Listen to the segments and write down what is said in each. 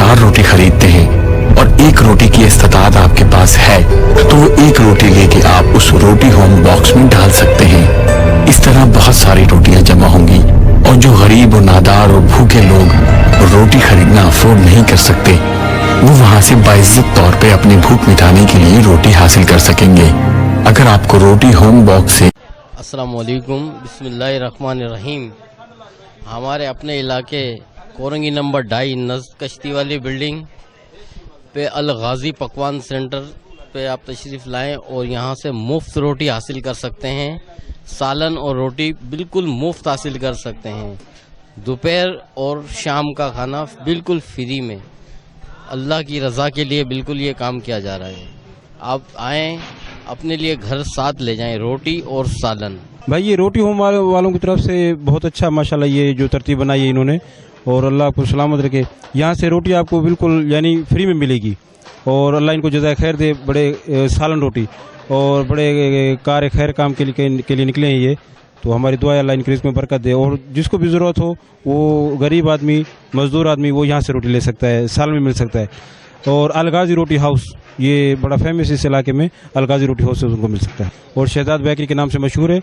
4 रोटी खरीदते हैं और 1 रोटी की इस्तेताद आपके पास है, तो वो 1 रोटी लेके आप उस रोटी होम बॉक्स में डाल सकते हैं। इस तरह बहुत सारी रोटियां जमा होंगी और जो गरीब और नादार और भूखे लोग रोटी खरीदना अफोर्ड नहीं कर सकते, वो वहां से बाइज्जत तौर पे अपनी भूख मिटाने के लिए रोटी हासिल कर सकेंगे। अगर आपको रोटी होम बॉक्स से अस्सलाम वालेकुम, बिस्मिल्लाहिर्रहमानिर्रहीम। हमारे अपने इलाके कोरंगी नंबर 2.5 नज़द कश्ती वाली बिल्डिंग पे अल गाजी पकवान सेंटर पे आप तशरीफ़ लाएं और यहाँ से मुफ्त रोटी हासिल कर सकते हैं। सालन और रोटी बिल्कुल मुफ्त हासिल कर सकते हैं। दोपहर और शाम का खाना बिल्कुल फ्री में, अल्लाह की रज़ा के लिए बिल्कुल ये काम किया जा रहा है। आप आएँ, अपने लिए घर साथ ले जाएं, रोटी और सालन। भाई ये रोटी होम वालों की तरफ से बहुत अच्छा माशाल्लाह ये जो तरतीब बनाई है इन्होंने, और अल्लाह आपको सलामत रखे। यहाँ से रोटी आपको बिल्कुल यानी फ्री में मिलेगी और अल्लाह इनको जज़ाए खैर दे। बड़े सालन रोटी और बड़े कार खैर काम के लिए निकले हैं ये, तो हमारी दुआ है अल्लाह इनकी रिज़्क़ में बरकत दे। और जिसको भी ज़रूरत हो, वो गरीब आदमी, मज़दूर आदमी, वो यहाँ से रोटी ले सकता है, साल में मिल सकता है। और अलगाजी रोटी हाउस ये बड़ा फेमस इस इलाके में, अलगाजी रोटी हाउस से उनको मिल सकता है और शहजाद बेकरी के नाम से मशहूर है।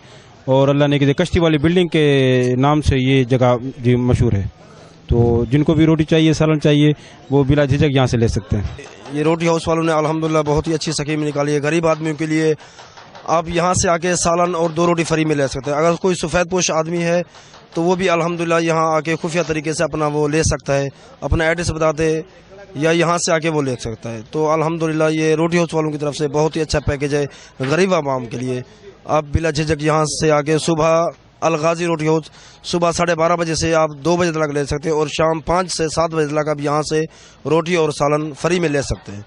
और अल्लाह ने कश्ती वाली बिल्डिंग के नाम से ये जगह जी मशहूर है। तो जिनको भी रोटी चाहिए, सालन चाहिए, वो बिला झिझक यहाँ से ले सकते हैं। ये रोटी हाउस वालों ने अल्हम्दुलिल्लाह बहुत ही अच्छी स्कीम निकाली है गरीब आदमियों के लिए। आप यहाँ से आके सालन और 2 रोटी फ्री में ले सकते हैं। अगर कोई सफ़ेद पोश आदमी है तो वो भी अल्हम्दुलिल्लाह यहाँ आके खुफिया तरीके से अपना वो ले सकता है, अपना एड्रेस बता दे या यहाँ से आके वो ले सकता है। तो अल्हम्दुलिल्लाह ये रोटी हाउस वालों की तरफ से बहुत ही अच्छा पैकेज है गरीब आवाम के लिए। आप बिला झिझक यहाँ से आके सुबह अल गाजी रोटी हाउस सुबह 12:30 बजे से आप 2 बजे तक ले सकते हैं और शाम 5 से 7 बजे तक आप यहाँ से रोटी और सालन फ्री में ले सकते हैं।